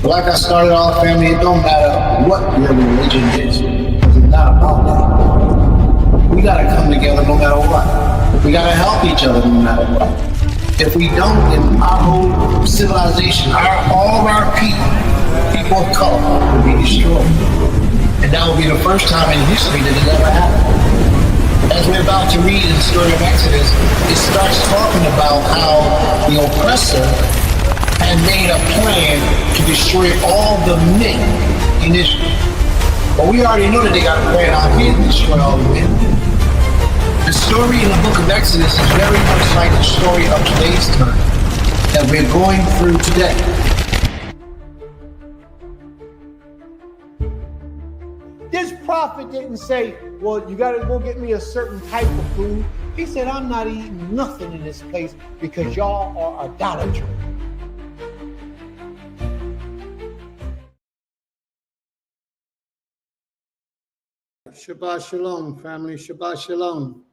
Like I started off, family, it don't matter what your religion is, because it's not about that. We gotta come together no matter what. We gotta help each other no matter what. If we don't, then our whole civilization, all of our people of color, will be destroyed. And that will be the first time in history that it ever happened. As we're about to read in the story of Exodus, it starts talking about how the oppressor had made a plan to destroy all the men in Israel. But we already know that they got a plan out here to destroy all the men. The story in the book of Exodus is very much like the story of today's time that we're going through today. This prophet didn't say, well, you got to go get me a certain type of food. He said, I'm not eating nothing in this place because y'all are idolatry. Shabbat Shalom, family. Shabbat Shalom.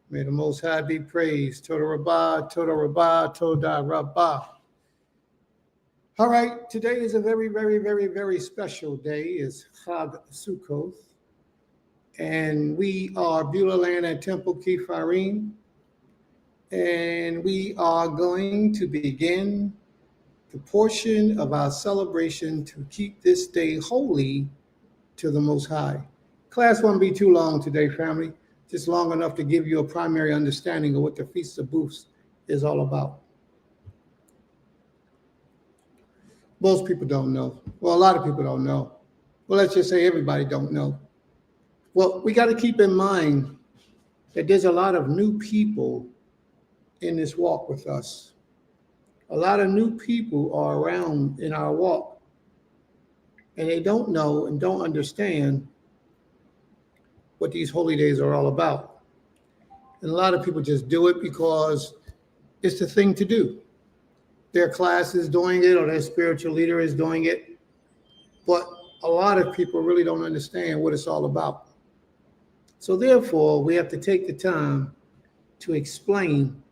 May the Most High be praised. Toda Rabbah, Toda Rabbah, Toda Rabbah. All right, today is a very, very, very, very special day. It's Chag Sukkot. And we are Beulah Land at Temple Kipharim. And we are going to begin the portion of our celebration to keep this day holy to the Most High. Class won't be too long today, family. Just long enough to give you a primary understanding of what the Feast of Booths is all about. Most people don't know. Well, a lot of people don't know. Well, let's just say everybody don't know. Well, we got to keep in mind that there's a lot of new people in this walk with us. A lot of new people are around in our walk, and they don't know and don't understand what these holy days are all about. And a lot of people just do it because it's the thing to do. Their class is doing it or their spiritual leader is doing it. But a lot of people really don't understand what it's all about. So therefore, we have to take the time to explain.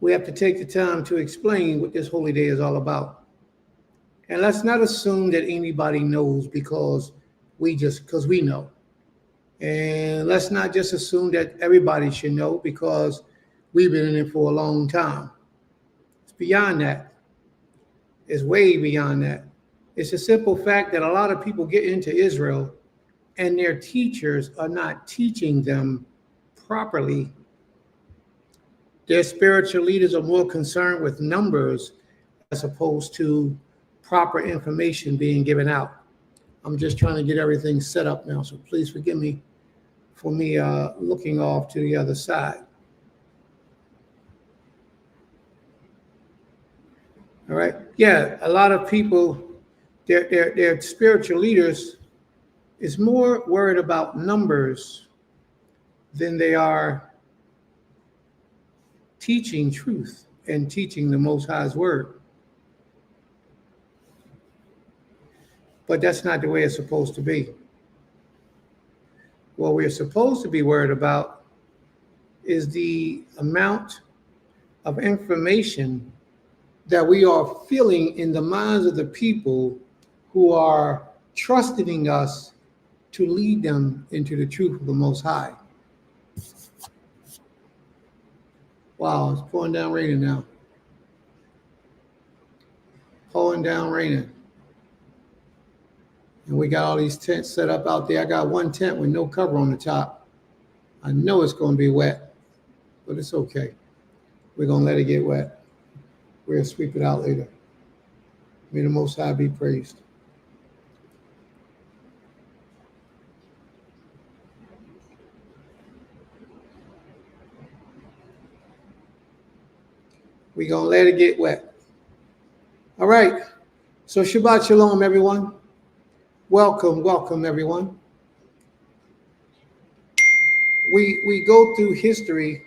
We have to take the time to explain what this holy day is all about. And let's not assume that anybody knows because we know. And let's not just assume that everybody should know because we've been in it for a long time. It's beyond that. It's way beyond that. It's a simple fact that a lot of people get into Israel and their teachers are not teaching them properly. Their spiritual leaders are more concerned with numbers as opposed to proper information being given out. I'm just trying to get everything set up now, so please forgive me for me looking off to the other side. All right. Yeah, a lot of people, their spiritual leaders is more worried about numbers than they are teaching truth and teaching the Most High's word. But that's not the way it's supposed to be. What we're supposed to be worried about is the amount of information that we are feeling in the minds of the people who are trusting us to lead them into the truth of the Most High. Wow, it's pouring down raining now. Pouring down raining. And we got all these tents set up out there. I got one tent with no cover on the top. I know it's going to be wet, but it's okay. We're going to let it get wet. We'll sweep it out later. May the Most High be praised. We're going to let it get wet. All right. So Shabbat Shalom, everyone. Welcome, everyone. We go through history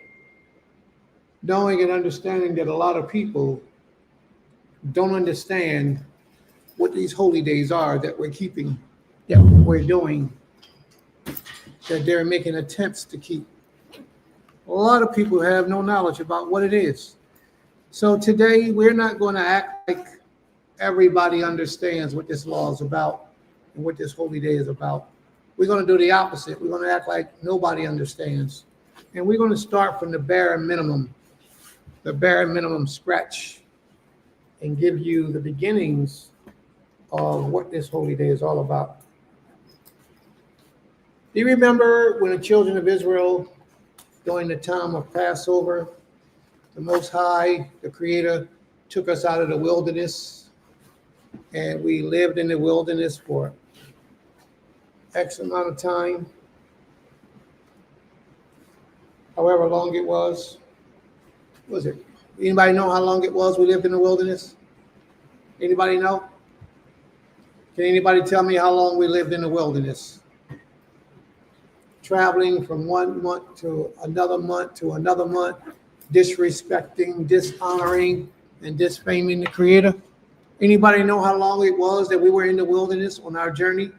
knowing and understanding that a lot of people don't understand what these holy days are that we're keeping, that we're doing, that they're making attempts to keep. A lot of people have no knowledge about what it is. So today we're not going to act like everybody understands what this law is about and what this holy day is about. We're going to do the opposite. We're going to act like nobody understands. And we're going to start from the bare minimum scratch, and give you the beginnings of what this holy day is all about. Do you remember when the children of Israel, during the time of Passover, the Most High, the Creator, took us out of the wilderness, and we lived in the wilderness for X amount of time, however long it was? Was it? Anybody know how long it was we lived in the wilderness? Anybody know? Can anybody tell me how long we lived in the wilderness? Traveling from one month to another month to another month, disrespecting, dishonoring, and disfaming the Creator. Anybody know how long it was that we were in the wilderness on our journey?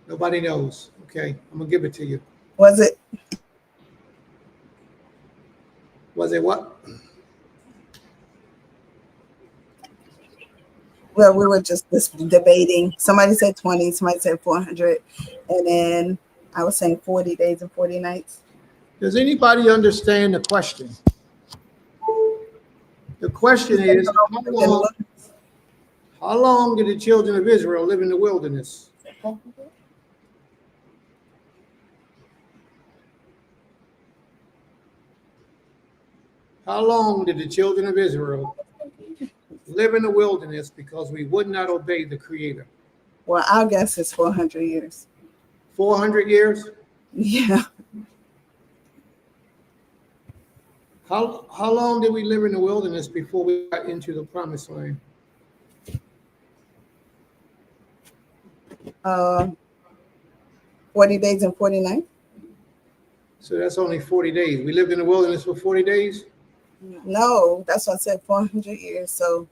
Nobody knows. Okay, I'm gonna give it to you. Was it what? Well, we were just debating. Somebody said 20, somebody said 400, and then I was saying 40 days and 40 nights. Does anybody understand the question? The question is, how long did the children of Israel live in the wilderness? How long did the children of Israel live in the wilderness because we would not obey the Creator? Well, our guess is 400 years. 400 years? Yeah. How long did we live in the wilderness before we got into the promised land? 40 days and 40 nights. So that's only 40 days. We lived in the wilderness for 40 days? No, that's what I said, 400 years. So,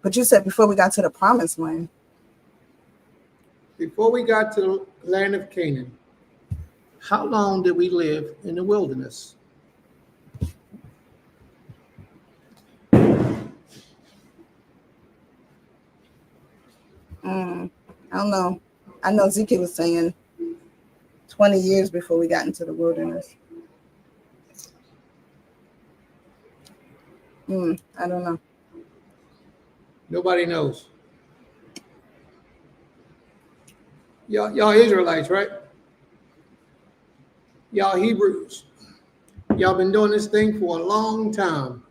but you said before we got to the promised land. Before we got to the land of Canaan, how long did we live in the wilderness? I don't know. I know Zeke was saying 20 years before we got into the wilderness. I don't know. Nobody knows. Y'all Israelites, right? Y'all Hebrews. Y'all been doing this thing for a long time.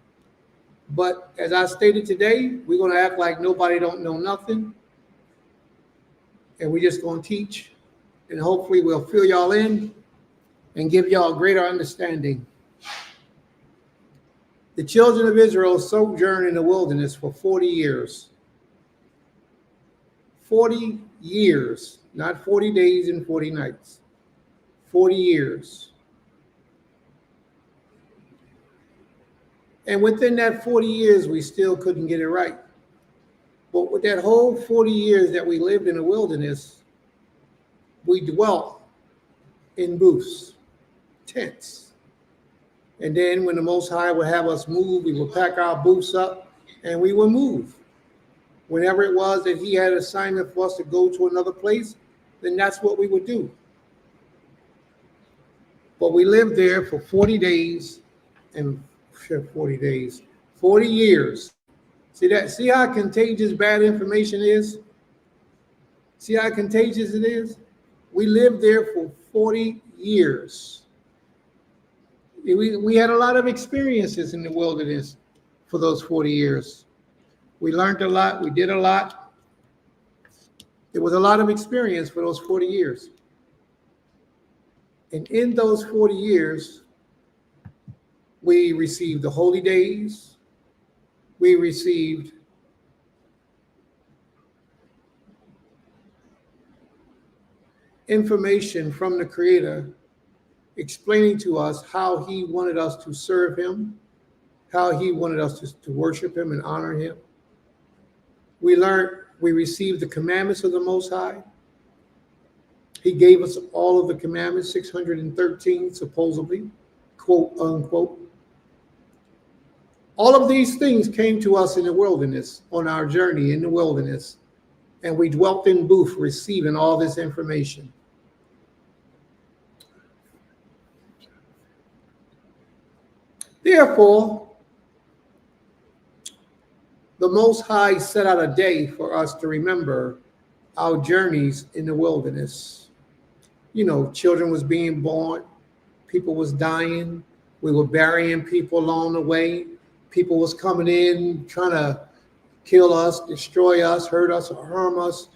But as I stated today, we're going to act like nobody don't know nothing. And we're just going to teach. And hopefully we'll fill y'all in and give y'all a greater understanding. The children of Israel sojourned in the wilderness for 40 years. 40 years, not 40 days and 40 nights. 40 years. And within that 40 years, we still couldn't get it right. But with that whole 40 years that we lived in the wilderness, we dwelt in booths, tents. And then when the Most High would have us move, we would pack our booths up and we would move. Whenever it was that he had an assignment for us to go to another place, then that's what we would do. But we lived there for 40 days and 40 years. See that? See how contagious bad information is? See how contagious it is? We lived there for 40 years. We had a lot of experiences in the wilderness for those 40 years. We learned a lot. We did a lot. There was a lot of experience for those 40 years. And in those 40 years, we received the holy days. We received information from the Creator explaining to us how he wanted us to serve him, how he wanted us to worship him and honor him. We received the commandments of the Most High. He gave us all of the commandments, 613 supposedly, quote unquote. All of these things came to us in the wilderness, on our journey in the wilderness, and we dwelt in booth receiving all this information. Therefore, the Most High set out a day for us to remember our journeys in the wilderness. You know, children was being born, people was dying, we were burying people along the way, people was coming in trying to kill us, destroy us, hurt us, or harm us,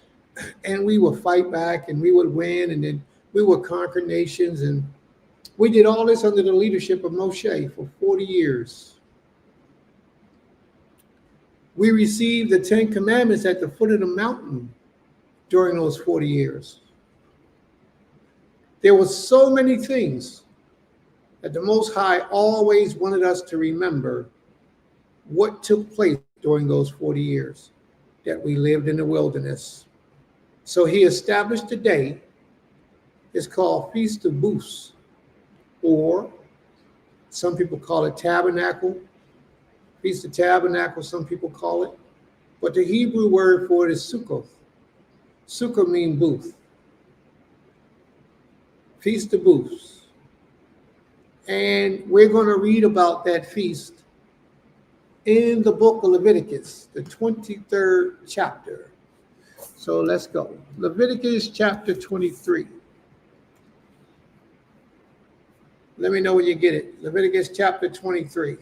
and we would fight back and we would win, and then we would conquer nations. And we did all this under the leadership of Moshe for 40 years. We received the 10 Commandments at the foot of the mountain during those 40 years. There were so many things that the Most High always wanted us to remember what took place during those 40 years that we lived in the wilderness. So he established a day. It's called Feast of Booths, or some people call it Tabernacle. Feast of Tabernacle, some people call it. But the Hebrew word for it is Sukkot. Sukkah means booth. Feast of Booths. And we're going to read about that feast in the book of Leviticus, the 23rd chapter. So let's go. Leviticus chapter 23. Let me know when you get it. Leviticus chapter 23.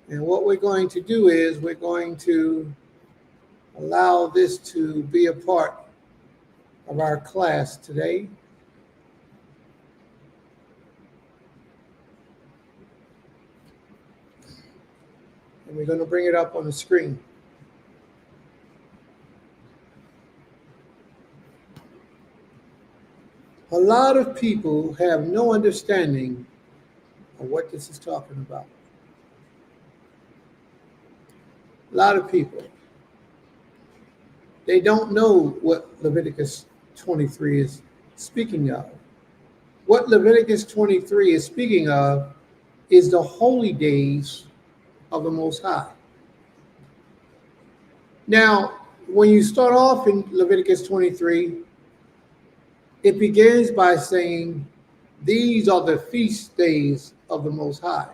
And what we're going to do is we're going to allow this to be a part of our class today. And we're going to bring it up on the screen. A lot of people have no understanding of what this is talking about. A lot of people, they don't know what Leviticus 23 is speaking of. What Leviticus 23 is speaking of is the holy days of the Most High. Now, when you start off in Leviticus 23, it begins by saying, these are the feast days of the Most High.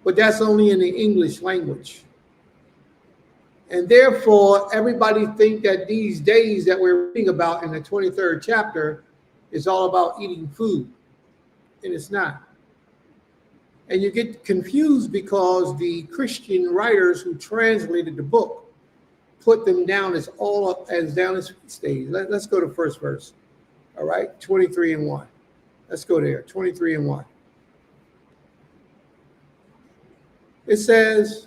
But that's only in the English language. And therefore, everybody think that these days that we're reading about in the 23rd chapter is all about eating food. And it's not. And you get confused because the Christian writers who translated the book put them down as feast days. Let's go to first verse. All right, 23 and 1. Let's go there, 23 and 1. It says,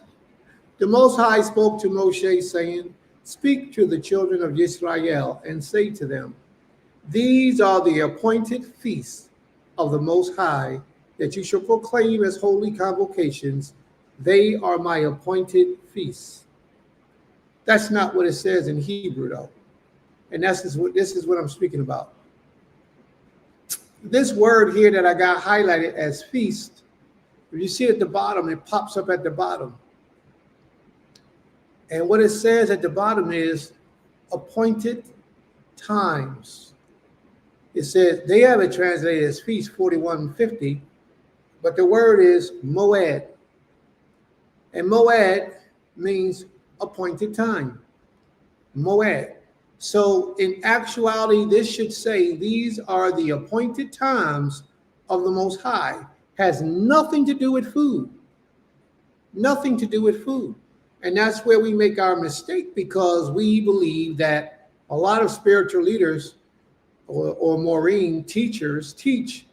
the Most High spoke to Moshe, saying, speak to the children of Israel and say to them, these are the appointed feasts of the Most High that you shall proclaim as holy convocations. They are my appointed feasts. That's not what it says in Hebrew, though. And this is what I'm speaking about. This word here that I got highlighted as feast, if you see at the bottom, it pops up at the bottom. And what it says at the bottom is appointed times. It says, they have it translated as feast 4150, but the word is moed. And moed means appointed time. Moed. So in actuality, this should say these are the appointed times of the Most High. Has nothing to do with food. Nothing to do with food. And that's where we make our mistake, because we believe that a lot of spiritual leaders or Maureen teachers teach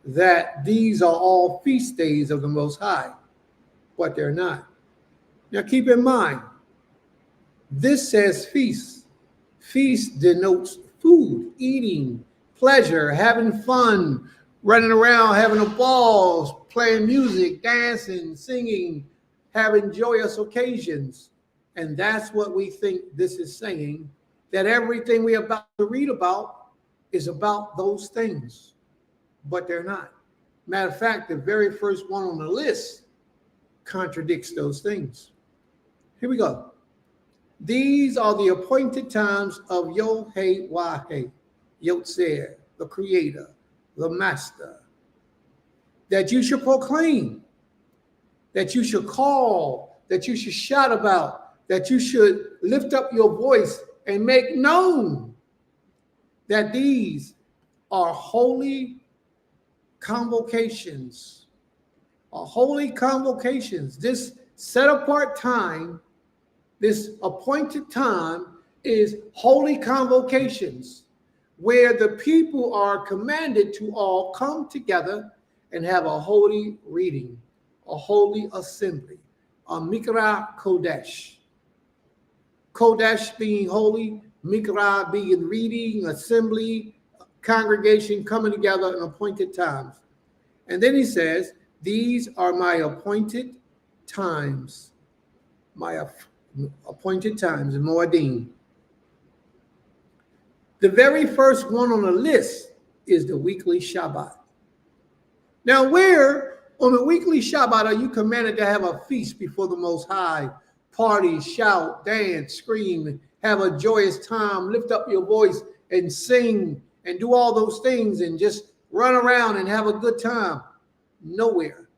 that these are all feast days of the Most High, but they're not. Now keep in mind, this says feast. Feast denotes food, eating, pleasure, having fun, running around, having a ball, playing music, dancing, singing, having joyous occasions. And that's what we think this is saying, that everything we're about to read about is about those things, but they're not. Matter of fact, the very first one on the list contradicts those things. Here we go. These are the appointed times of Yod-Heh-Wah-Heh, Yotzer, the Creator, the Master, that you should proclaim, that you should call, that you should shout about, that you should lift up your voice and make known that these are holy convocations, holy convocations. This set apart time, this appointed time is holy convocations, where the people are commanded to all come together and have a holy reading, a holy assembly, a Mikra Kodesh. Kodesh being holy, Mikra being reading, assembly, congregation coming together in appointed times. And then he says, these are my appointed times, appointed times, Moedim. The very first one on the list is the weekly Shabbat. Now, where on the weekly Shabbat are you commanded to have a feast before the Most High? Party, shout, dance, scream, have a joyous time, lift up your voice and sing and do all those things and just run around and have a good time? Nowhere.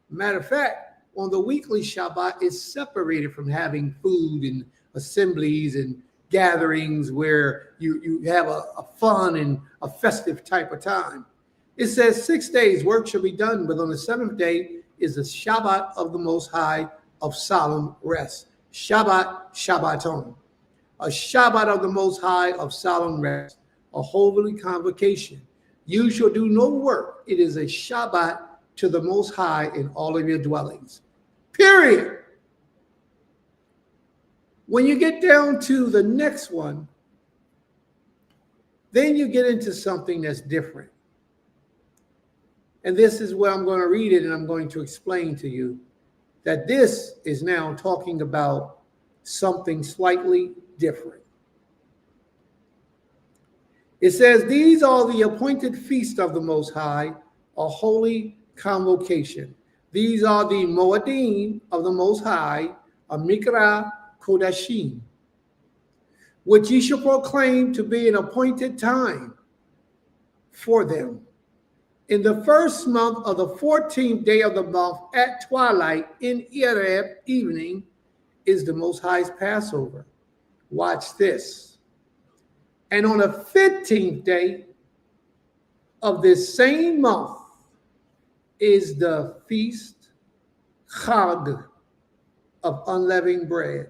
Matter of fact, on the weekly Shabbat, it's separated from having food and assemblies and gatherings where you have a fun and a festive type of time. It says 6 days work shall be done, but on the seventh day is the Shabbat of the Most High of solemn rest. Shabbat, Shabbaton. A Shabbat of the Most High of solemn rest, a holy convocation. You shall do no work. It is a Shabbat to the Most High in all of your dwellings. Period. When you get down to the next one, then you get into something that's different. And this is where I'm going to read it and I'm going to explain to you that this is now talking about something slightly different. It says, these are the appointed feast of the Most High, a holy convocation. These are the Moedim of the Most High, a Mikra Kodashim, which ye shall proclaim to be an appointed time for them. In the first month of the 14th day of the month at twilight in Erev evening is the Most High's Passover. Watch this. And on the 15th day of this same month is the feast Chag of unleavened bread.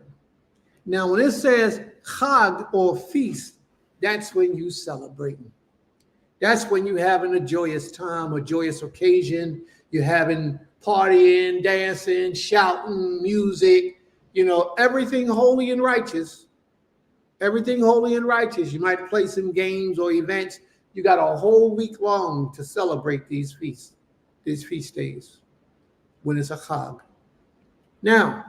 Now, when it says Chag or feast, that's when you celebrating. That's when you're having a joyous time, a joyous occasion. You're having partying, dancing, shouting, music, everything holy and righteous. Everything holy and righteous. You might play some games or events. You got a whole week long to celebrate these feast days when it's a Chag. Now,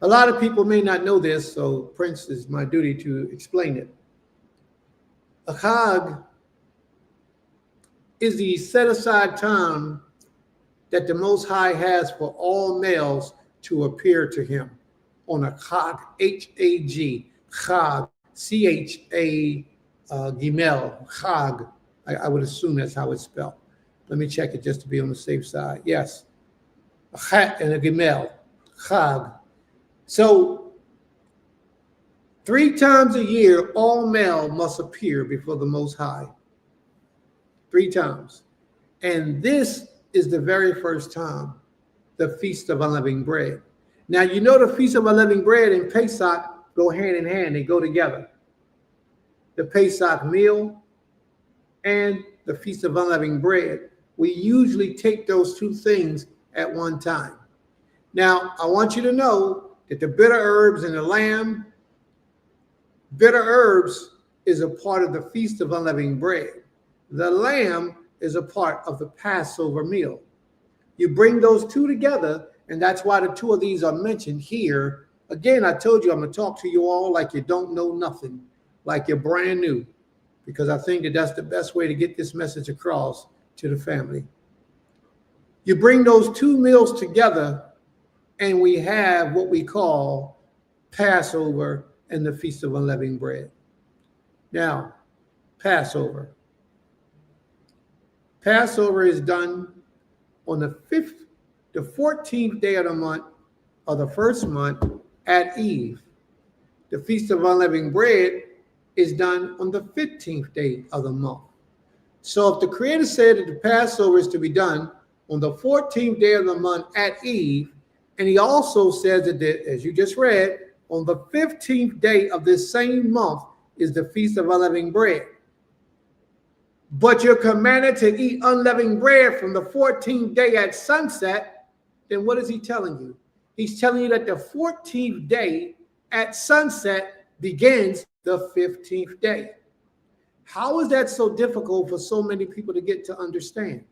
a lot of people may not know this, so Prince, is my duty to explain it. A Chag is the set-aside time that the Most High has for all males to appear to him on a Chag, H-A-G, Chag, C-H-A, Gimel, Chag. I would assume that's how it's spelled. Let me check it just to be on the safe side. Yes, a Chat and a Gimel, Chag. So 3 times a year, all male must appear before the Most High. 3 times. And this is the very first time, the Feast of Unleavened Bread. Now, the Feast of Unleavened Bread and Pesach go hand in hand. They go together. The Pesach meal and the Feast of Unleavened Bread. We usually take those 2 things at one time. Now, I want you to know that the bitter herbs and the lamb, bitter herbs is a part of the Feast of Unleavened Bread. The lamb is a part of the Passover meal. You bring those 2 together And that's why the two of these are mentioned here. Again, I told you I'm going to talk to you all like you don't know nothing, like you're brand new, because I think that that's the best way to get this message across to the family. You bring those two meals together, and we have what we call Passover and the Feast of Unleavened Bread. Now, Passover. Passover is done on the 14th day of the month, or the first month, at Eve. The Feast of Unleavened Bread is done on the 15th day of the month. So if the Creator said that the Passover is to be done on the 14th day of the month at Eve, and he also says that, as you just read, on the 15th day of this same month is the Feast of Unleavened Bread. But you're commanded to eat unleavened bread from the 14th day at sunset, then what is he telling you? He's telling you that the 14th day at sunset begins the 15th day. How is that so difficult for so many people to get to understand?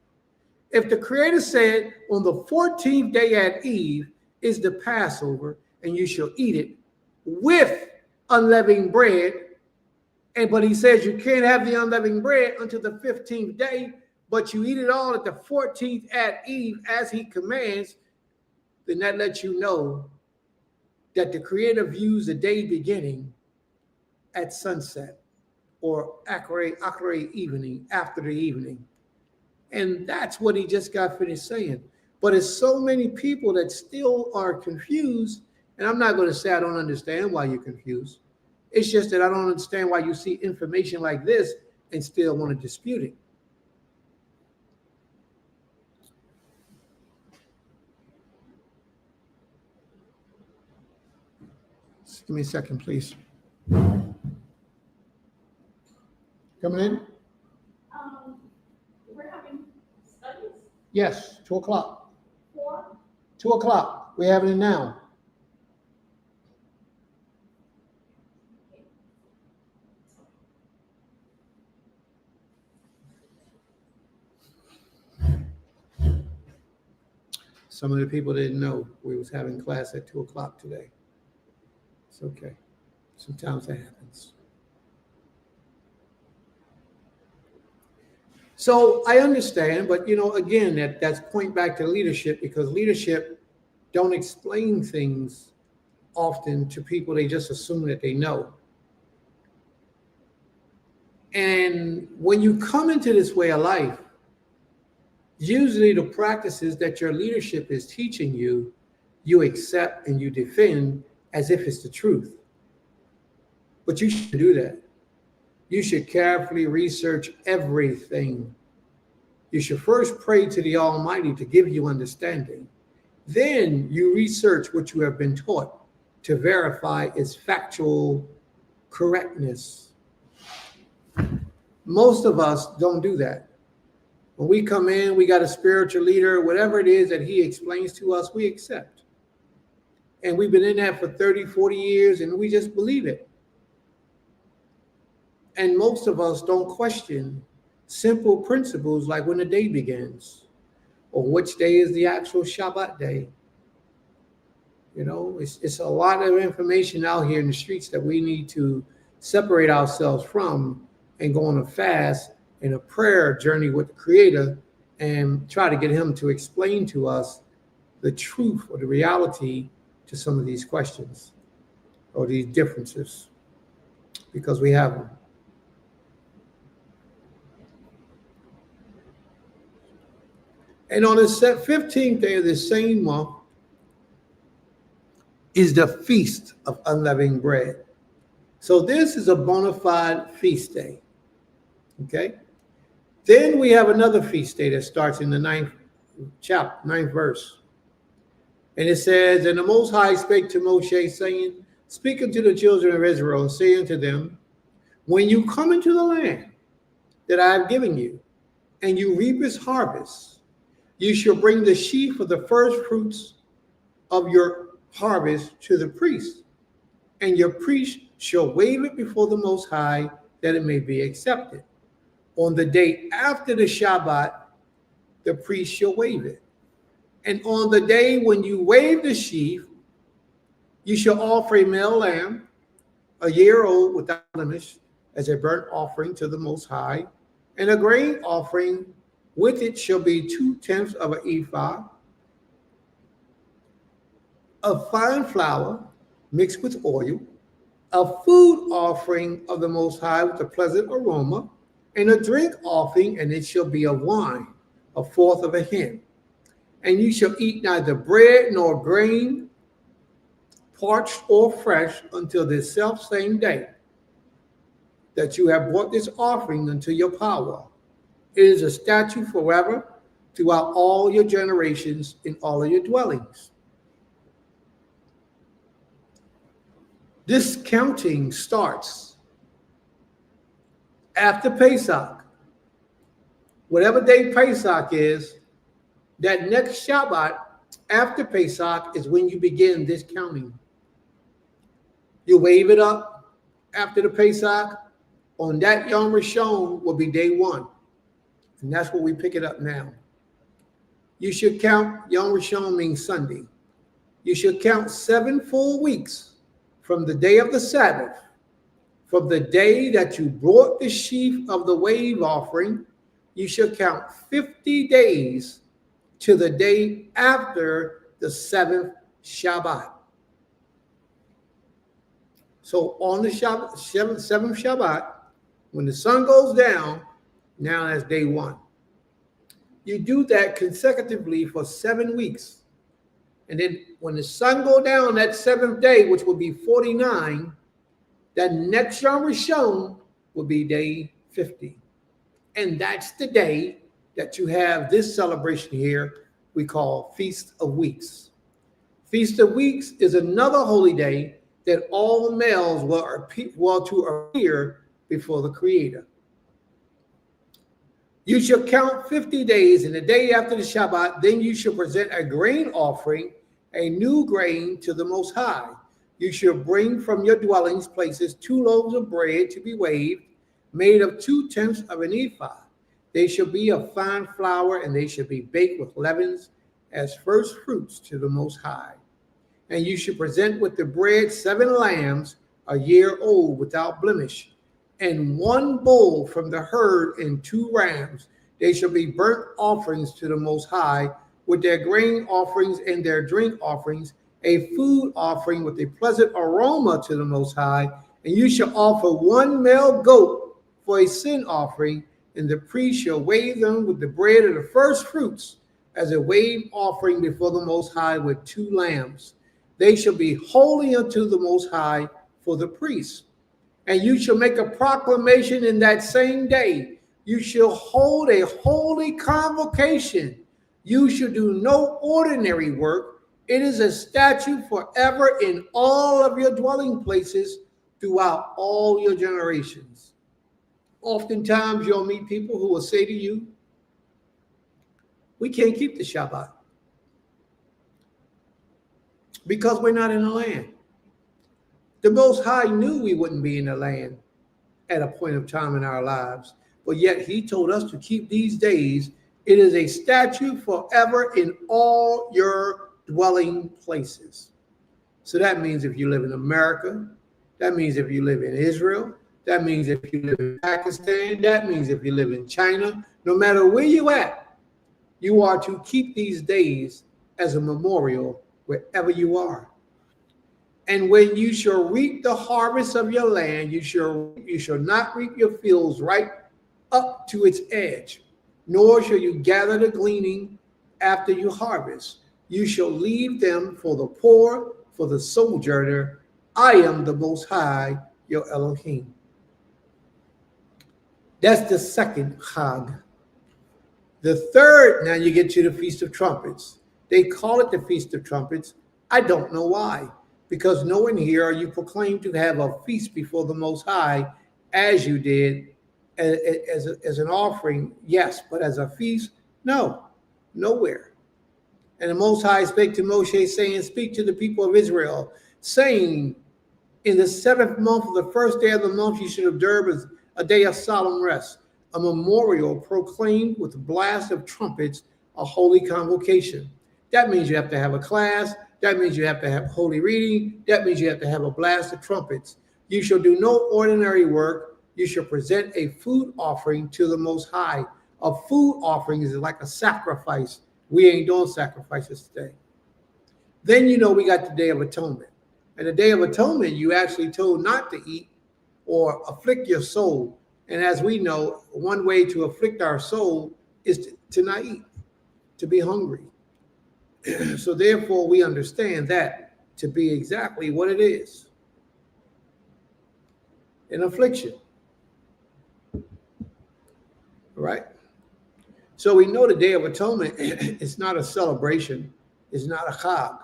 If the Creator said on the 14th day at Eve is the Passover, and you shall eat it with unleavened bread, but he says you can't have the unleavened bread until the 15th day, but you eat it all at the 14th at Eve as he commands, then that lets you know that the Creator views the day beginning at sunset, or akare evening, after the evening. And that's what he just got finished saying. But it's so many people that still are confused, and I'm not going to say I don't understand why you're confused. It's just that I don't understand why you see information like this and still want to dispute it. Just give me a second, please. Coming in? We're having studies? Yes, 2 o'clock. 4? 2 o'clock. We're having it now. Some of the people didn't know we was having class at 2 o'clock today. It's okay. Sometimes that happens. So I understand, but again, that's point back to leadership, because leadership don't explain things often to people. They just assume that they know. And when you come into this way of life, usually the practices that your leadership is teaching you, you accept and you defend as if it's the truth. But you should do that. You should carefully research everything. You should first pray to the Almighty to give you understanding. Then you research what you have been taught to verify its factual correctness. Most of us don't do that. When we come in, we got a spiritual leader, whatever it is that he explains to us, we accept. And we've been in that for 30, 40 years, and we just believe it. And most of us don't question simple principles like when the day begins, or which day is the actual Shabbat day. It's a lot of information out here in the streets that we need to separate ourselves from and go on a fast and a prayer journey with the Creator and try to get him to explain to us the truth or the reality to some of these questions or these differences, because we have them. And on the 15th day of this same month is the Feast of Unleavened Bread. So this is a bona fide feast day. Okay? Then we have another feast day that starts in the 9th verse. And it says, "And the Most High spake to Moshe, saying, Speak unto the children of Israel, and say unto them, When you come into the land that I have given you, and you reap its harvest, you shall bring the sheaf of the first fruits of your harvest to the priest, and your priest shall wave it before the Most High, that it may be accepted. On the day after the Shabbat, the priest shall wave it. And on the day when you wave the sheaf, you shall offer a male lamb, a year old without blemish, as a burnt offering to the Most High, and a grain offering with it shall be 2/10 of an ephah of fine flour mixed with oil, a food offering of the Most High with a pleasant aroma, and a drink offering, and it shall be of wine, a fourth of a hin. And you shall eat neither bread nor grain, parched or fresh, until this self same day that you have brought this offering unto your power. It is a statute forever throughout all your generations in all of your dwellings. This counting starts after Pesach. Whatever day Pesach is, that next Shabbat after Pesach is when you begin this counting. You wave it up after the Pesach. On that Yom Rishon will be day 1. And that's where we pick it up now. You should count, Yom Rishon means Sunday. You should count 7 full weeks from the day of the Sabbath, from the day that you brought the sheaf of the wave offering. You should count 50 days to the day after the 7th Shabbat. So on the Shabbat, 7th Shabbat, when the sun goes down, now that's day 1. You do that consecutively for 7 weeks. And then when the sun go down that 7th day, which will be 49, that next Yom Rishon will be day 50. And that's the day that you have this celebration here we call Feast of Weeks. Feast of Weeks is another holy day that all males were to appear before the Creator. You shall count 50 days, and the day after the Shabbat, then you shall present a grain offering, a new grain to the Most High. You shall bring from your dwellings places 2 loaves of bread to be waved, made of 2/10 of an ephah. They shall be of fine flour, and they shall be baked with leavens as first fruits to the Most High. And you shall present with the bread 7 lambs, a year old without blemish, and 1 bull from the herd and 2 rams. They shall be burnt offerings to the Most High, with their grain offerings and their drink offerings, a food offering with a pleasant aroma to the Most High. And you shall offer 1 male goat for a sin offering, and the priest shall wave them with the bread of the first fruits as a wave offering before the Most High with 2 lambs. They shall be holy unto the Most High for the priests. And you shall make a proclamation in that same day. You shall hold a holy convocation. You shall do no ordinary work. It is a statute forever in all of your dwelling places throughout all your generations. Oftentimes you'll meet people who will say to you, we can't keep the Shabbat because we're not in the land. The Most High knew we wouldn't be in the land at a point of time in our lives, but yet he told us to keep these days. It is a statute forever in all your dwelling places. So that means if you live in America, that means if you live in Israel, that means if you live in Pakistan, that means if you live in China, no matter where you at, you are to keep these days as a memorial wherever you are. And when you shall reap the harvest of your land, you shall not reap your fields right up to its edge, nor shall you gather the gleaning after you harvest. You shall leave them for the poor, for the sojourner. I am the Most High, your Elohim. That's the second Chag. The third, now you get to the Feast of Trumpets. They call it the Feast of Trumpets. I don't know why. Because no one here are you proclaimed to have a feast before the Most High as you did as an offering, yes, but as a feast, no, nowhere. And the Most High spake to Moshe, saying, speak to the people of Israel, saying, in the 7th month of the first day of the month, you should observe as a day of solemn rest, a memorial proclaimed with blast of trumpets, a holy convocation. That means you have to have a class. That means you have to have holy reading. That means you have to have a blast of trumpets. You shall do no ordinary work. You shall present a food offering to the Most High. A food offering is like a sacrifice. We ain't doing sacrifices today. Then we got the Day of Atonement. And the Day of Atonement, you actually told not to eat or afflict your soul. And as we know, one way to afflict our soul is to not eat, to be hungry. So therefore, we understand that to be exactly what it is, an affliction. Right? So we know the Day of Atonement is not a celebration. It's not a chag.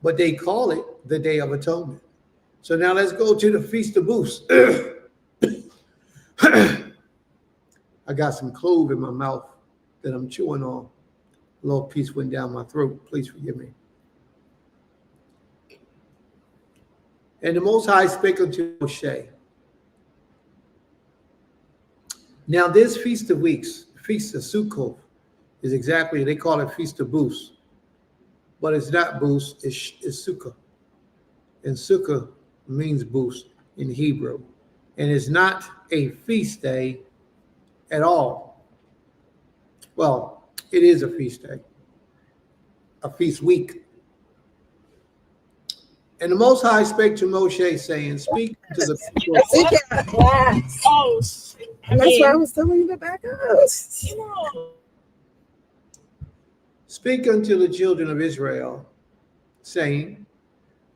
But they call it the Day of Atonement. So now let's go to the Feast of Booths. I got some clove in my mouth that I'm chewing on. A little piece went down my throat. Please forgive me. And the Most High spake unto Moshe. Now this Feast of Weeks, Feast of Sukkot, is exactly, they call it Feast of Booths. But it's not booths, it's Sukkah. And Sukkah means booths in Hebrew. And it's not a feast day at all. Well, it is a feast day, a feast week. And the Most High spake to Moshe, saying, speak to the people. Oh, that's why I was telling you to back up. Speak unto the children of Israel, saying,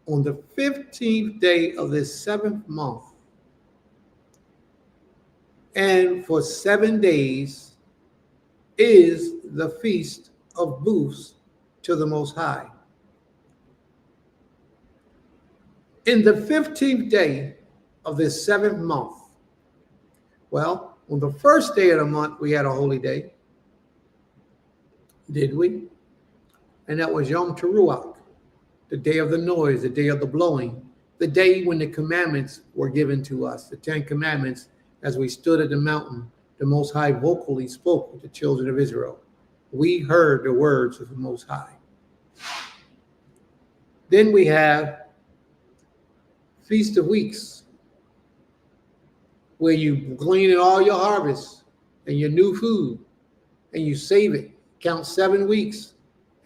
on the 15th day of this 7th month, and for 7 days is the Feast of Booths to the Most High. In the 15th day of this 7th month, well, on the first day of the month, we had a holy day. Did we? And that was Yom Teruah, the day of the noise, the day of the blowing, the day when the commandments were given to us, the 10 commandments. As we stood at the mountain, the Most High vocally spoke with the children of Israel. We heard the words of the Most High. Then we have Feast of Weeks, where you glean in all your harvest and your new food, and you save it. Count 7 weeks.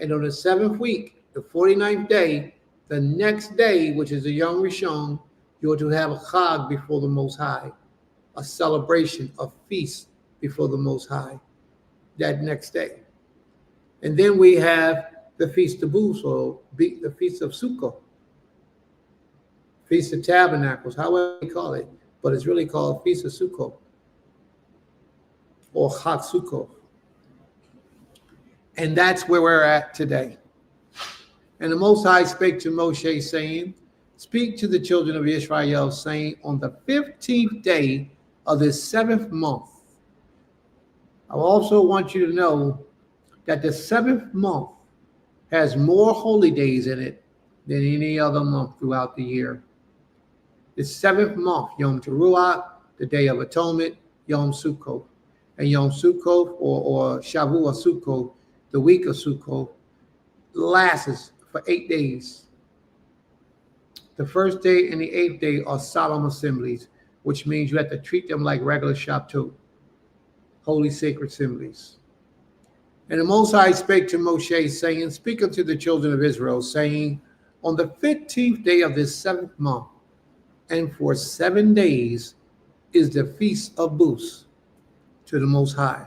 And on the 7th week, the 49th day, the next day, which is the Yom Rishon, you're to have a chag before the Most High, a celebration, a feast before the Most High that next day. And then we have the Feast of Booths, or the Feast of Sukkot, Feast of Tabernacles, however we call it, but it's really called Feast of Sukkot or Chag Sukkot. And that's where we're at today. And the Most High spake to Moshe, saying, speak to the children of Israel, saying, on the 15th day of this 7th month. I also want you to know that the 7th month has more holy days in it than any other month throughout the year. The 7th month, Yom Teruah, the Day of Atonement, Yom Sukkot. And Yom Sukkot or Shavua Sukkot, the week of Sukkot, lasts for 8 days. The first day and the 8th day are solemn assemblies, which means you have to treat them like regular Shabbat, holy sacred assemblies. And the Most High spake to Moshe, saying, speak unto the children of Israel, saying, on the 15th day of this 7th month, and for 7 days is the Feast of Booths to the Most High.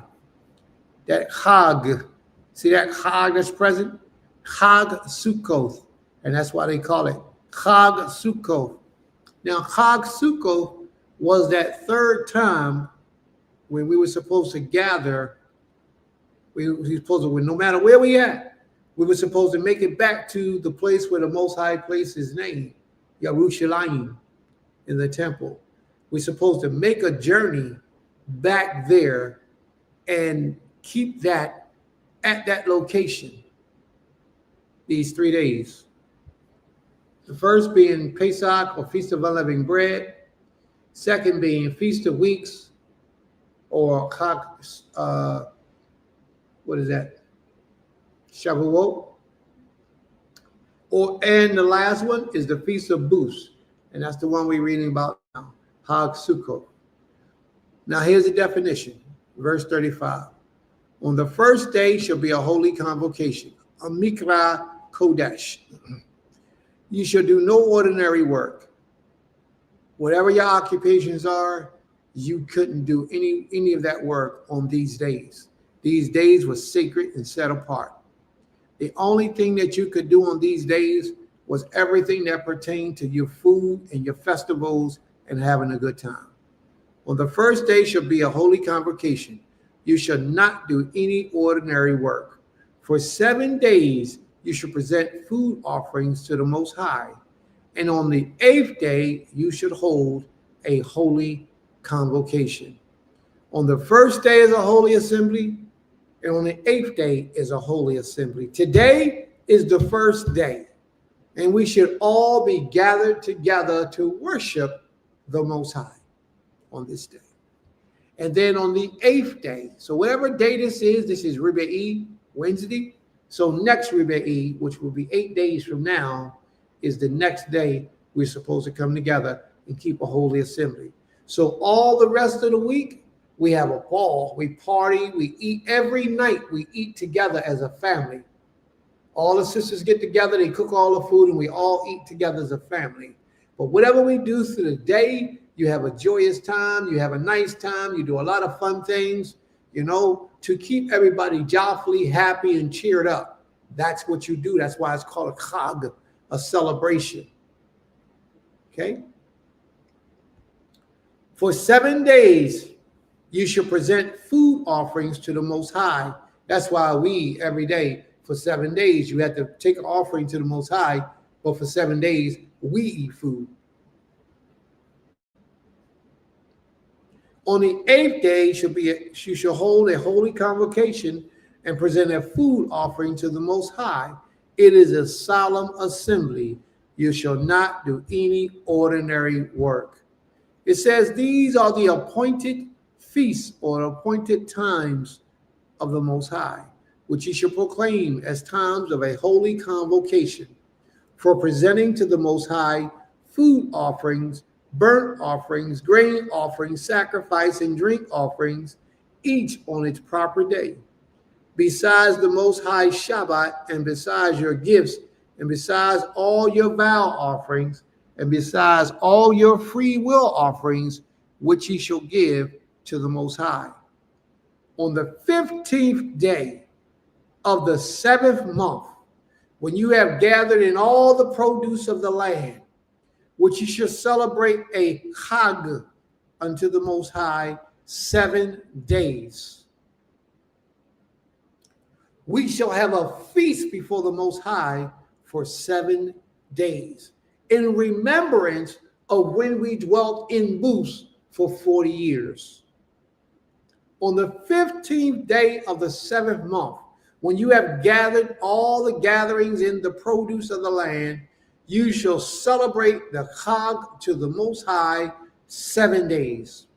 That Chag, see that Chag that's present? Chag Sukkot, and that's why they call it Chag Sukkot. Now, Chag Sukkot was that third time when we were supposed to gather. We were supposed to, no matter where we at, we were supposed to make it back to the place where the Most High placed his name, Yerushalayim, in the temple. We're supposed to make a journey back there and keep that at that location these 3 days. The first being Pesach, or Feast of Unleavened Bread. Second being Feast of Weeks, or what is that? Shavuot. And the last one is the Feast of Booths. And that's the one we're reading about now, Hag Sukkot. Now here's the definition, verse 35. On the first day shall be a holy convocation, a Mikra Kodesh. You shall do no ordinary work. Whatever your occupations are, you couldn't do any of that work on these days. These days were sacred and set apart. The only thing that you could do on these days was everything that pertained to your food and your festivals and having a good time. On the first day shall be a holy convocation. You shall not do any ordinary work. For 7 days you shall present food offerings to the Most High. And on the 8th day you should hold a holy convocation. On the first day is a holy assembly, and on the 8th day is a holy assembly. Today is the first day, and we should all be gathered together to worship the Most High on this day. And then on the 8th day, so whatever day this is Ribe'i, Wednesday. So next Ribe'i, which will be 8 days from now, is the next day we're supposed to come together and keep a holy assembly. So all the rest of the week, we have a ball, we party, we eat every night. We eat together as a family. All the sisters get together, they cook all the food, and we all eat together as a family. But whatever we do through the day, you have a joyous time, you have a nice time, you do a lot of fun things, to keep everybody joyfully happy and cheered up. That's what you do. That's why it's called a chag, a celebration. Okay? For 7 days, you should present food offerings to the Most High. That's why we, every day, for 7 days, you have to take an offering to the Most High, but for 7 days, we eat food. On the 8th day, you shall hold a holy convocation and present a food offering to the Most High. It is a solemn assembly. You shall not do any ordinary work. It says these are the appointed feasts or appointed times of the Most High, which ye shall proclaim as times of a holy convocation for presenting to the Most High food offerings, burnt offerings, grain offerings, sacrifice, and drink offerings, each on its proper day. Besides the Most High Shabbat, and besides your gifts, and besides all your vow offerings, and besides all your free will offerings, which ye shall give to the Most High. On the 15th day of the 7th month, when you have gathered in all the produce of the land, which you shall celebrate a chag unto the Most High 7 days. We shall have a feast before the Most High for 7 days, in remembrance of when we dwelt in booths for 40 years. On the 15th day of the 7th month, when you have gathered all the gatherings in the produce of the land, you shall celebrate the Chag to the Most High 7 days.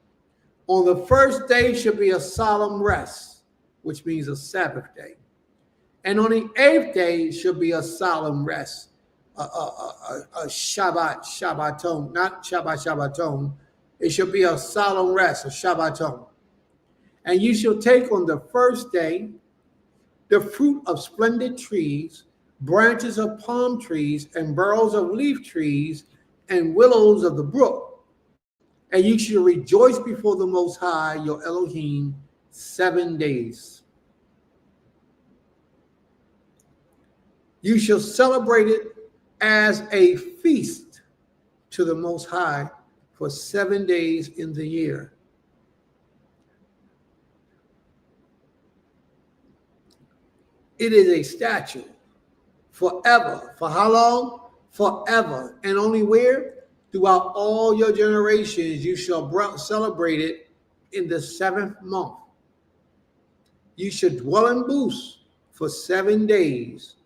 On the first day shall be a solemn rest, which means a Sabbath day. And on the 8th day shall be a solemn rest, a Shabbaton, not Shabbaton. It shall be a solemn rest, a Shabbaton. And you shall take on the first day the fruit of splendid trees, branches of palm trees, and boughs of leaf trees, and willows of the brook. And you shall rejoice before the Most High, your Elohim, 7 days. You shall celebrate it as a feast to the Most High for 7 days in the year. It is a statute forever. For how long? Forever. And only where? Throughout all your generations, you shall celebrate it in the 7th month. You should dwell in booths for 7 days.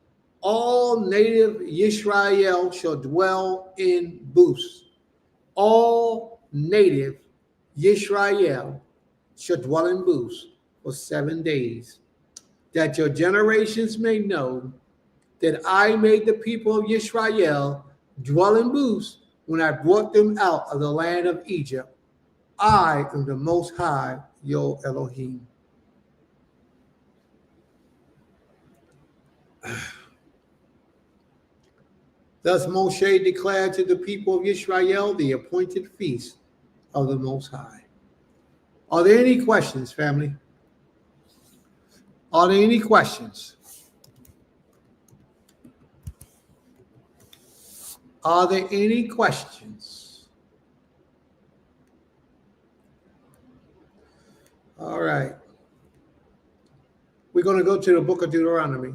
All native Yisrael shall dwell in booths. All native Yisrael shall dwell in booths for 7 days. that your generations may know that I made the people of Israel dwell in booths when I brought them out of the land of Egypt. I am the Most High, your Elohim. Thus Moshe declared to the people of Israel the appointed feast of the Most High. Are there any questions, family? Are there any questions? Are there any questions? All right. We're going to go to the book of Deuteronomy.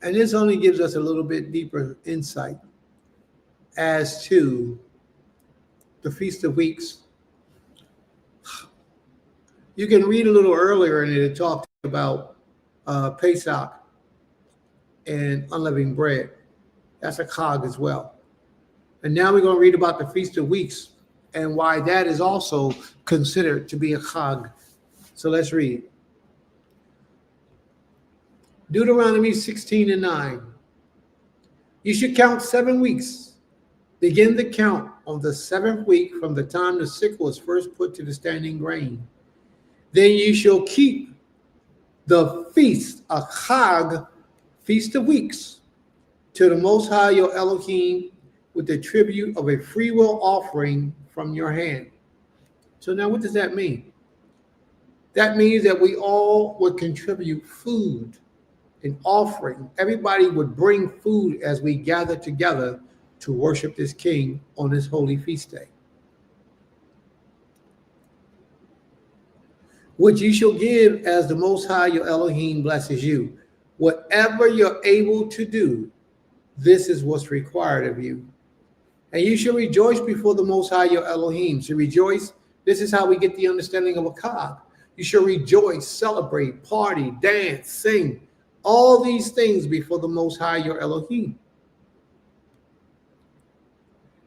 And this only gives us a little bit deeper insight as to the Feast of Weeks. You can read a little earlier and it talked about Pesach and unleavened bread. That's a cog as well. And now we're going to read about the Feast of Weeks and why that is also considered to be a cog. So let's read. Deuteronomy 16:9. You should count 7 weeks. Begin the count on the 7th week from the time the sickle is first put to the standing grain. Then you shall keep the feast, a Chag, Feast of Weeks, to the Most High your Elohim with the tribute of a freewill offering from your hand. So now what does that mean? That means that we all would contribute food, an offering. Everybody would bring food as we gather together to worship this King on this holy feast day. Which you shall give as the Most High your Elohim blesses you. Whatever you're able to do, this is what's required of you. And you shall rejoice before the Most High your Elohim. So rejoice. This is how we get the understanding of a cog. You shall rejoice, celebrate, party, dance, sing. All these things before the Most High your Elohim.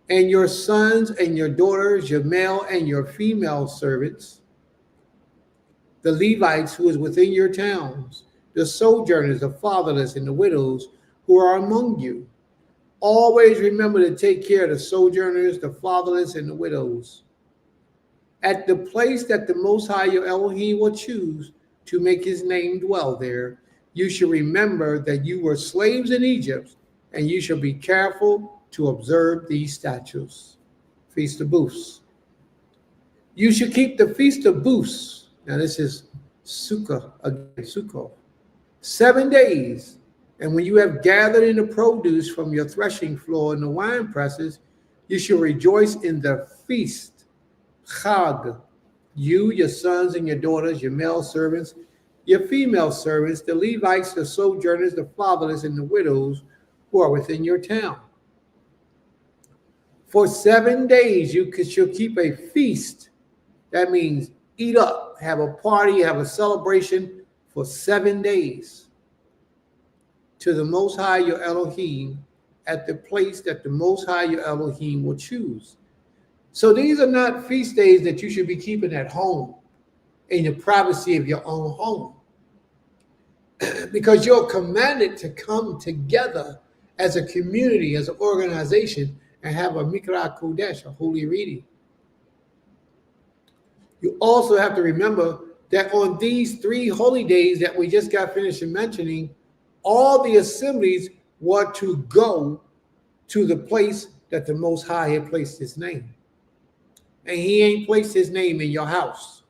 And your sons and your daughters, your male and your female servants, the Levites who is within your towns, the sojourners, the fatherless, and the widows who are among you. Always remember to take care of the sojourners, the fatherless, and the widows. At the place that the Most High your Elohim will choose to make his name dwell there, you shall remember that you were slaves in Egypt, and you shall be careful to observe these statutes. Feast of Booths. You should keep the Feast of Booths. Now this is Sukkah, again, Sukkot. 7 days. And when you have gathered in the produce from your threshing floor and the wine presses, you shall rejoice in the feast. Chag. You, your sons and your daughters, your male servants, your female servants, the Levites, the sojourners, the fatherless, and the widows who are within your town. For 7 days you shall keep a feast. That means eat up, have a party, have a celebration for 7 days to the Most High your Elohim at the place that the Most High your Elohim will choose. So these are not feast days that you should be keeping at home in the privacy of your own home. Because you're commanded to come together as a community, as an organization, and have a Mikra Kodesh, a holy reading. You also have to remember that on these 3 holy days that we just got finished mentioning, all the assemblies were to go to the place that the Most High had placed his name. And he ain't placed his name in your house.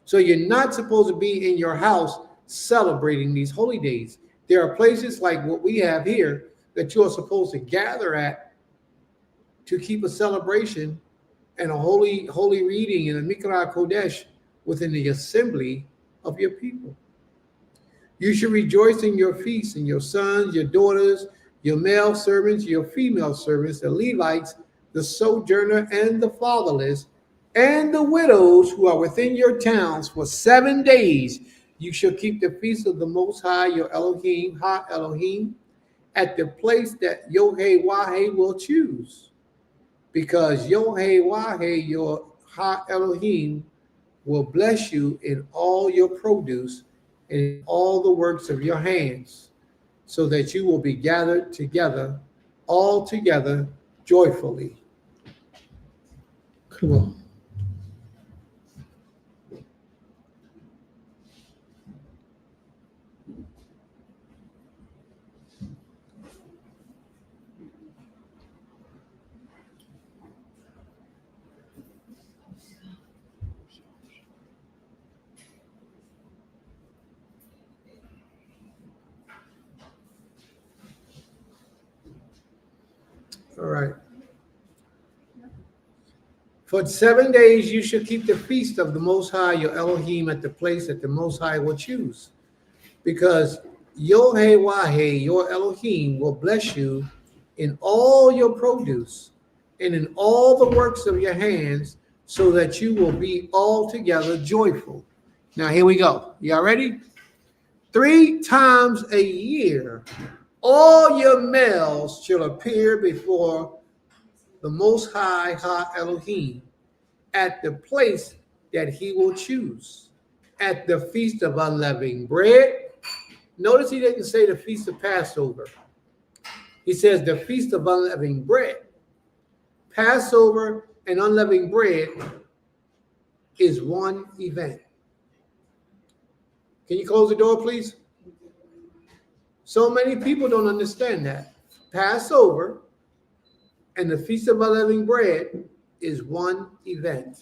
So you're not supposed to be in your house celebrating these holy days. There are places like what we have here that you're supposed to gather at to keep a celebration and a holy reading and a Mikra Kodesh within the assembly of your people. You should rejoice in your feasts, and your sons, your daughters, your male servants, your female servants, the Levites, the sojourner, and the fatherless, and the widows who are within your towns for 7 days. You shall keep the feast of the Most High, your Elohim, Ha Elohim, at the place that Yod-Heh-Wah-Heh will choose. Because Yod-Heh-Wah-Heh, your Ha Elohim, will bless you in all your produce and in all the works of your hands, so that you will be gathered together, all together, joyfully. Come on. All right. For 7 days you shall keep the feast of the Most High, your Elohim, at the place that the Most High will choose. Because Yod-Heh-Wah-Heh, your Elohim, will bless you in all your produce and in all the works of your hands, so that you will be altogether joyful. Now here we go. Y'all ready? 3 times a year, all your males shall appear before the Most High Ha Elohim at the place that he will choose, at the feast of unleavened bread. Notice he didn't say the feast of Passover. He says the feast of unleavened bread. Passover and unleavened bread is one event. Can you close the door, please? So many people don't understand that. Passover and the feast of unleavened bread is one event.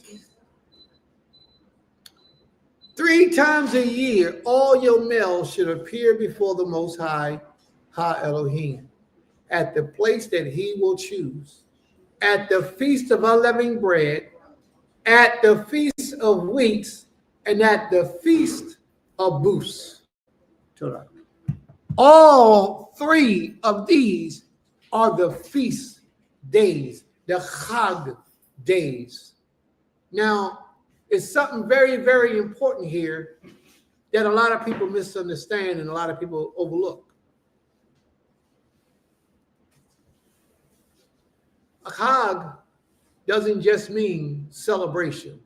3 times a year, all your males should appear before the Most High Ha Elohim at the place that he will choose, at the feast of unleavened bread, at the feast of weeks, and at the feast of booths. All 3 of these are the feast days, the Chag days. Now, it's something very, very important here that a lot of people misunderstand and a lot of people overlook. A Chag doesn't just mean celebration.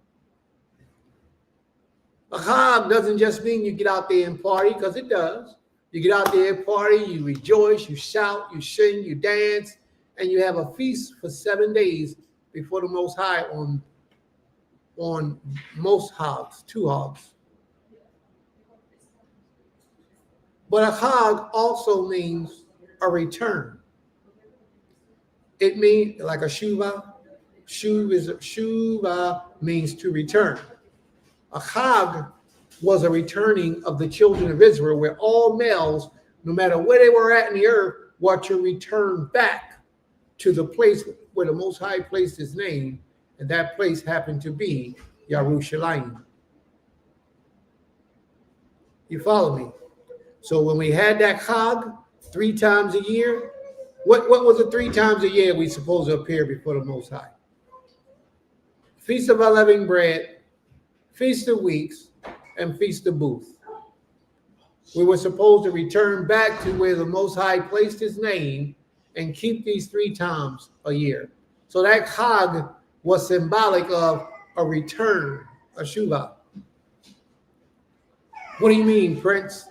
A Chag doesn't just mean you get out there and party, because it does. You get out there and party, you rejoice, you shout, you sing, you dance, and you have a feast for 7 days before the Most High on most hogs, 2 hogs. But a Chag also means a return. It means like a Shuvah. Shuvah means to return. A Chag was a returning of the children of Israel, where all males, no matter where they were at in the earth, were to return back to the place where the Most High placed his name, and that place happened to be Yerushalayim. You follow me? So when we had that Chag 3 times a year, what was it 3 times a year we supposed to appear before the Most High? Feast of Unleavened Bread, Feast of Weeks, and Feast of Booth. We were supposed to return back to where the Most High placed his name and keep these 3 times a year. So that Chag was symbolic of a return, a Shuvah. What do you mean, Prince?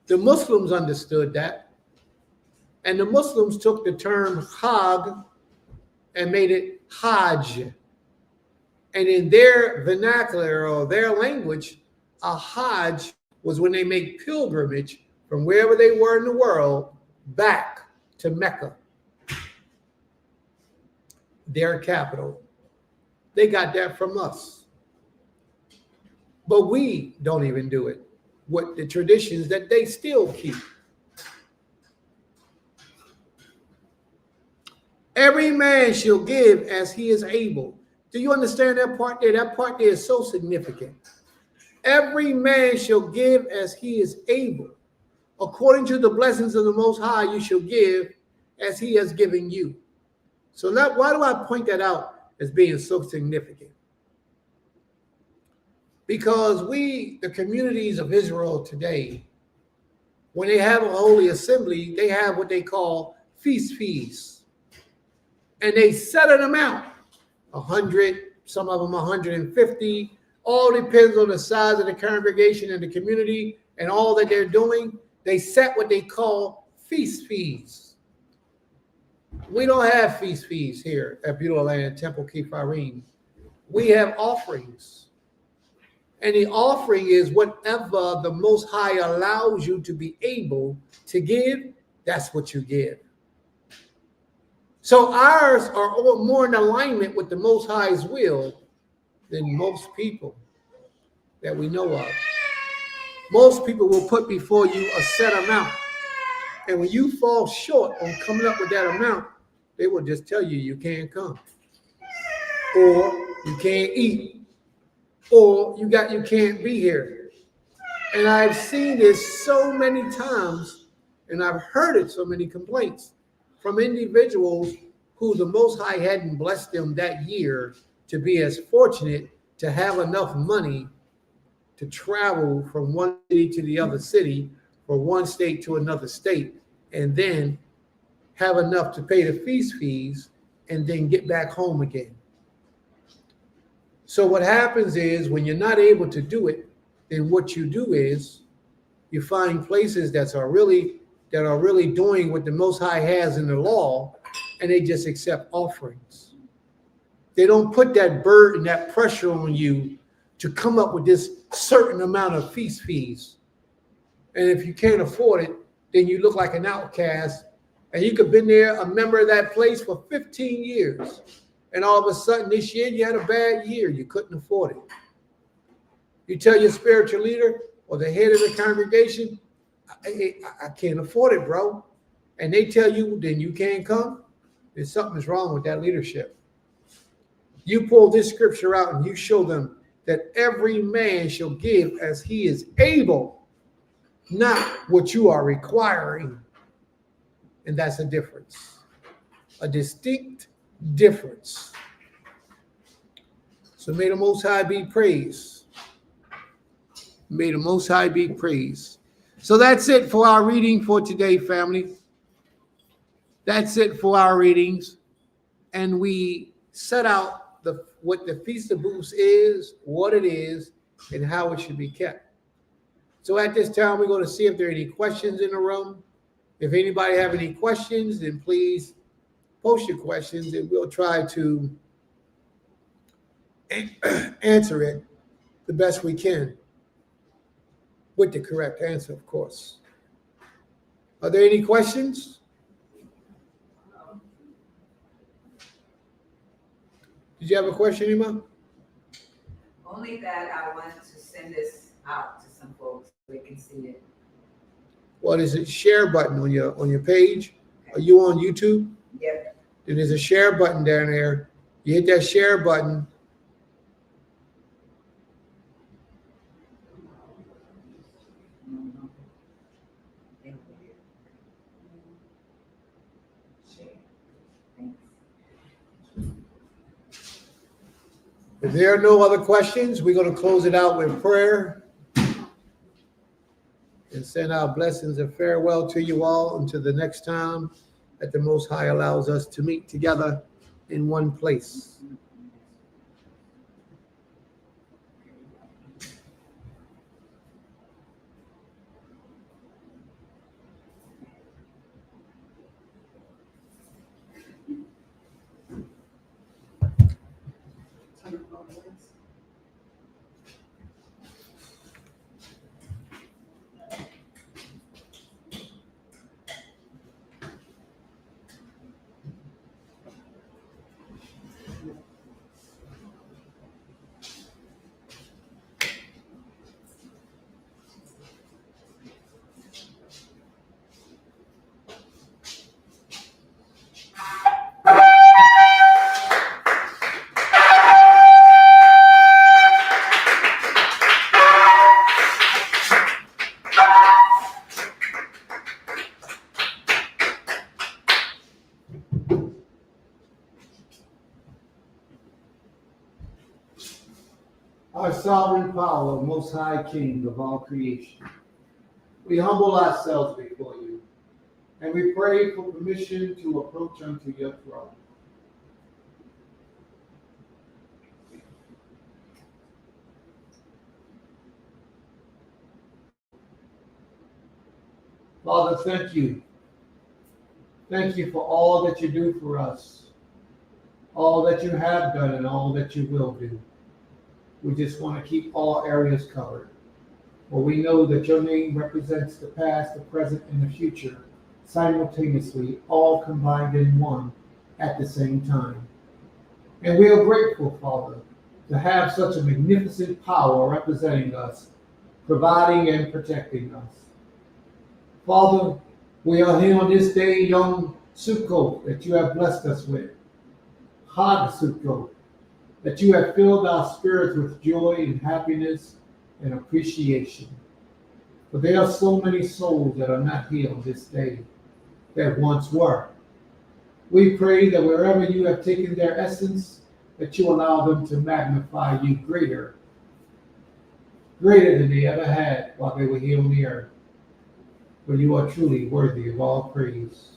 The Muslims understood that. And the Muslims took the term Chag and made it Hajj. And in their vernacular or their language, a Hajj was when they make pilgrimage from wherever they were in the world back to Mecca, their capital. They got that from us. But we don't even do it. What the traditions that they still keep. Every man shall give as he is able. Do you understand that part there? That part there is so significant. Every man shall give as he is able. According to the blessings of the Most High, you shall give as he has given you. So why do I point that out as being so significant? Because we, the communities of Israel today, when they have a holy assembly, they have what they call feast fees. And they set an amount, 100, some of them 150, all depends on the size of the congregation and the community and all that they're doing. They set what they call feast fees. We don't have feast fees here at Beulah Land Temple Kepharim. We have offerings. And the offering is whatever the Most High allows you to be able to give, that's what you give. So ours are more in alignment with the Most High's will than most people that we know of. Most people will put before you a set amount. And when you fall short on coming up with that amount, they will just tell you you can't come. Or you can't eat. Or you can't be here. And I've seen this so many times, and I've heard it so many complaints from individuals who the Most High hadn't blessed them that year to be as fortunate to have enough money to travel from one city to the other city, or one state to another state, and then have enough to pay the feast fees and then get back home again. So what happens is when you're not able to do it, then what you do is you find places that are really doing what the Most High has in the law, and they just accept offerings. They don't put that burden, that pressure on you to come up with this certain amount of feast fees. And if you can't afford it, then you look like an outcast, and you could have been there, a member of that place for 15 years. And all of a sudden this year you had a bad year. You couldn't afford it. You tell your spiritual leader or the head of the congregation, I can't afford it, bro. And they tell you, then you can't come. Then something's wrong with that leadership. You pull this scripture out and you show them that every man shall give as he is able, not what you are requiring. And that's a difference, a distinct difference. So may the Most High be praised. May the Most High be praised. So that's it for our reading for today, family. That's it for our readings. And we set out what the Feast of Booths is, what it is, and how it should be kept. So at this time, we're going to see if there are any questions in the room. If anybody have any questions, then please post your questions and we'll try to answer it the best we can with the correct answer, of course. Are there any questions? Did you have a question, Ima? Only that I wanted to send this out to some folks so they can see it. Well, there's a share button on your page. Are you on YouTube? Yep. Then there's a share button down there. You hit that share button. If there are no other questions, we're going to close it out with prayer and send our blessings and farewell to you all until the next time that the Most High allows us to meet together in one place. Our sovereign power, Most High King of all creation, we humble ourselves before you, and we pray for permission to approach unto your throne. Father, thank you. Thank you for all that you do for us, all that you have done, and all that you will do. We just want to keep all areas covered. For we know that your name represents the past, the present, and the future simultaneously, all combined in one at the same time. And we are grateful, Father, to have such a magnificent power representing us, providing and protecting us. Father, we are here on this day, Yom Sukkot, that you have blessed us with. Hag Sukkot, that you have filled our spirits with joy and happiness and appreciation. For there are so many souls that are not here on this day that once were. We pray that wherever you have taken their essence, that you allow them to magnify you greater than they ever had while they were here on the earth. For you are truly worthy of all praise.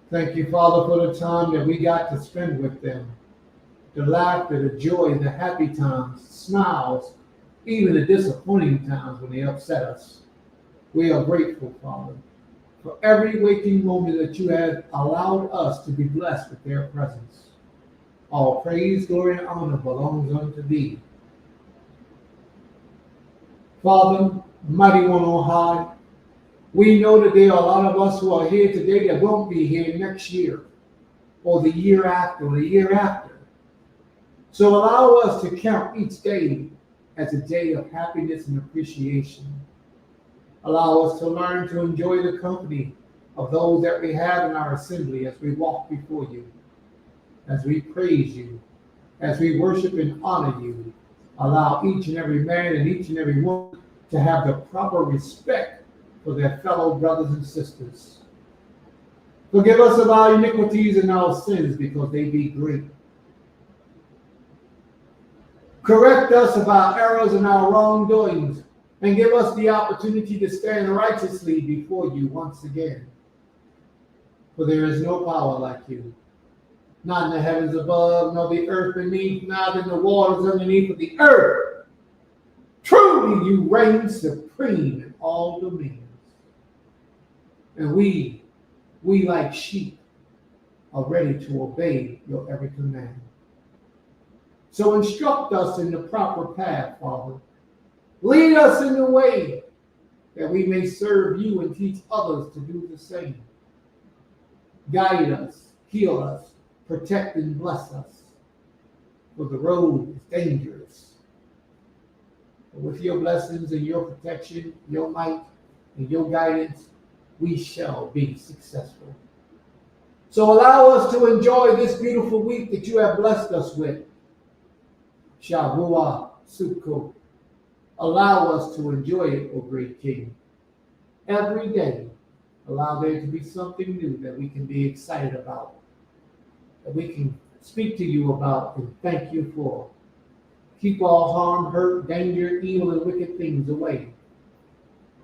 Thank you, Father, for the time that we got to spend with them. The laughter, the joy, the happy times, smiles, even the disappointing times when they upset us. We are grateful, Father, for every waking moment that you have allowed us to be blessed with their presence. All praise, glory, and honor belongs unto thee. Father, mighty one on high, we know that there are a lot of us who are here today that won't be here next year, or the year after, or the year after. So allow us to count each day as a day of happiness and appreciation. Allow us to learn to enjoy the company of those that we have in our assembly as we walk before you, as we praise you, as we worship and honor you. Allow each and every man and each and every woman to have the proper respect for their fellow brothers and sisters. Forgive us of our iniquities and our sins, because they be great. Correct us of our errors and our wrongdoings, and give us the opportunity to stand righteously before you once again. For there is no power like you, not in the heavens above, nor the earth beneath, not in the waters underneath of the earth. Truly you reign supreme in all dominions. And we like sheep are ready to obey your every command. So instruct us in the proper path, Father. Lead us in the way that we may serve you and teach others to do the same. Guide us, heal us, protect and bless us. For the road is dangerous. But with your blessings and your protection, your might and your guidance, we shall be successful. So allow us to enjoy this beautiful week that you have blessed us with. Shavua Sukkot. Allow us to enjoy it, O great King. Every day, allow there to be something new that we can be excited about, that we can speak to you about and thank you for. Keep all harm, hurt, danger, evil, and wicked things away.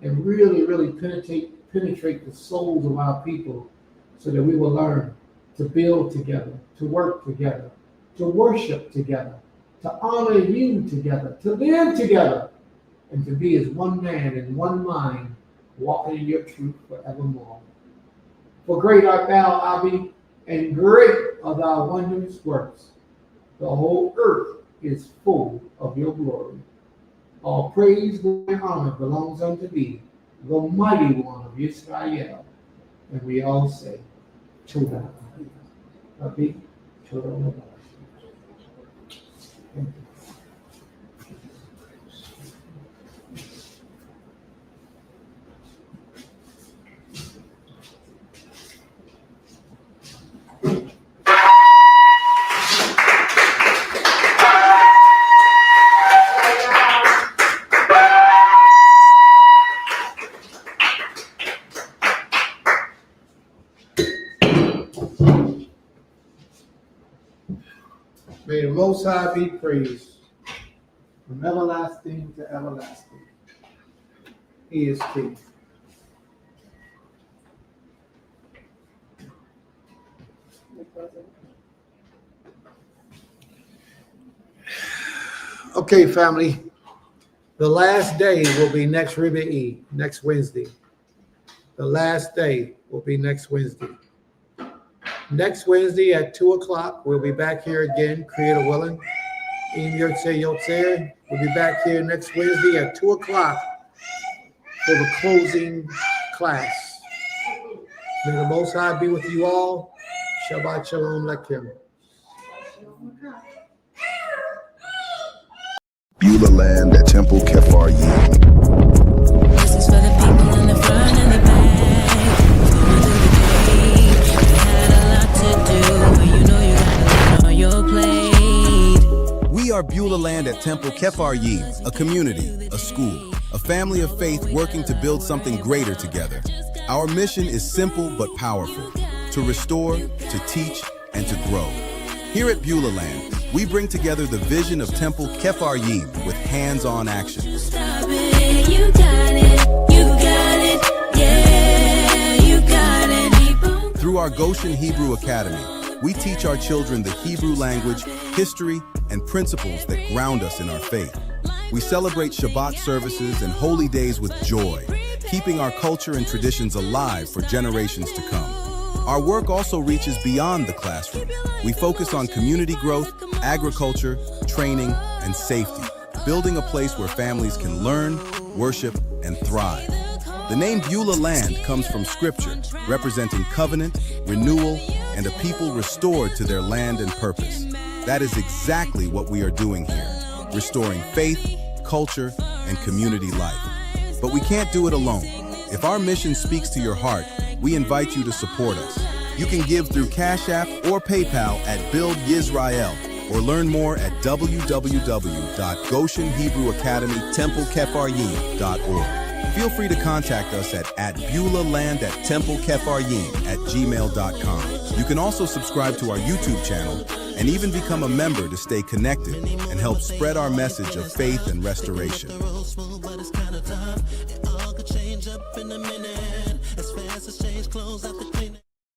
And really, really penetrate the souls of our people so that we will learn to build together, to work together, to worship together, to honor you together, to live together, and to be as one man in one mind, walking in your truth forevermore. For great art thou, Abby, and great are thy wondrous works. The whole earth is full of your glory. All praise, glory, and honor belongs unto thee, the mighty one of Israel. And we all say, Todah. Abby, Todah. Thank you. May the Most High be praised from everlasting to everlasting. EST. Okay, family. The last day will be next Ribbon E, next Wednesday. The last day will be next Wednesday. Next Wednesday at 2 o'clock, we'll be back here again, Creator willing. We'll be back here next Wednesday at 2 o'clock for the closing class. May the Most High be with you all. Shabbat Shalom Lechem. Beulah land at Temple Kefar Yim. This is for the people in the front and the back. Going through the day. We had a lot to do. You know you got a lot on your plate. We are Beulah land at Temple Kefar Yim, a community, a school, a family of faith working to build something greater together. Our mission is simple but powerful: to restore, to teach, and to grow. Here at Beulah land, we bring together the vision of Temple Kefar Yim with hands-on action. Stop it, you got it, yeah, you got it. Through our Goshen Hebrew Academy, we teach our children the Hebrew language, history, and principles that ground us in our faith. We celebrate Shabbat services and holy days with joy, keeping our culture and traditions alive for generations to come. Our work also reaches beyond the classroom. We focus on community growth, agriculture, training, and safety, building a place where families can learn, worship, and thrive. The name Beulah land comes from scripture, representing covenant, renewal, and a people restored to their land and purpose. That is exactly what we are doing here, restoring faith, culture, and community life. But we can't do it alone. If our mission speaks to your heart, we invite you to support us. You can give through Cash App or PayPal at Build Yisrael, or learn more at www.GoshenHebrewAcademyTempleKefaryim.org. Feel free to contact us at BeulahLand@TempleKefaryim@gmail.com. You can also subscribe to our YouTube channel and even become a member to stay connected and help spread our message of faith and restoration. Change up in a minute, as fast as change clothes out the cleaner.